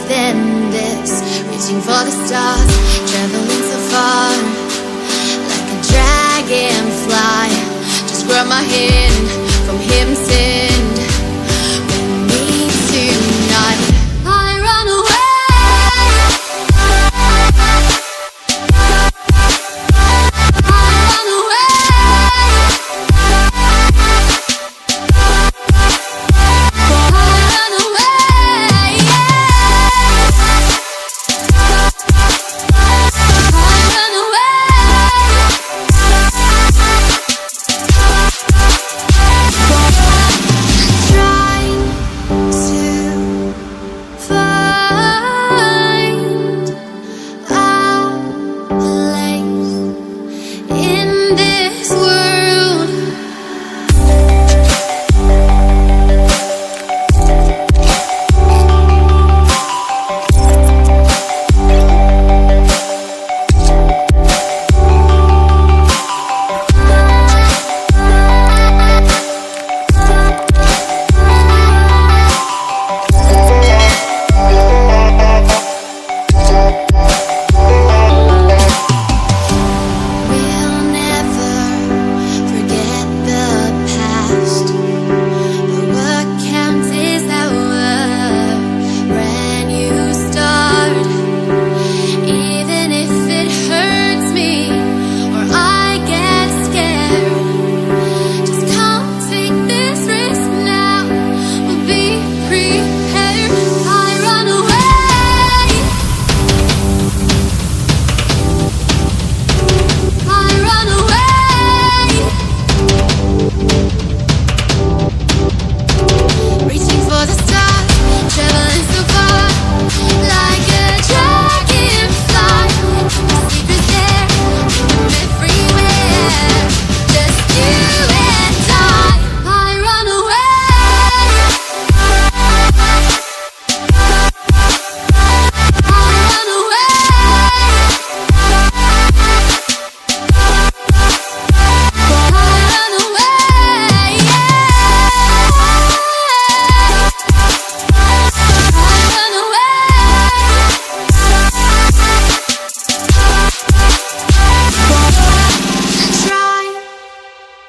than this. Reaching for the stars, traveling so far, like a dragonfly. Just grab my hand from him, send me tonight. I run away.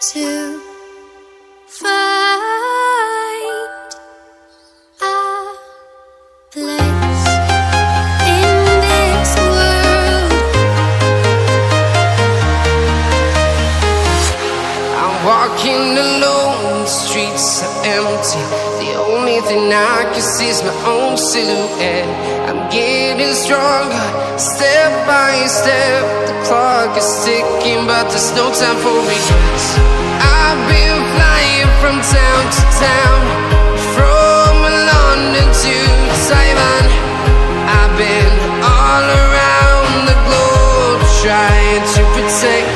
To find a place in this world. I'm walking alone, the streets are empty. The only thing I can see is my own silhouette. I'm getting stronger, step by step. The clock is ticking, but there's no time for regrets. I've been flying from town to town, from London to Taiwan. I've been all around the globe, trying to protect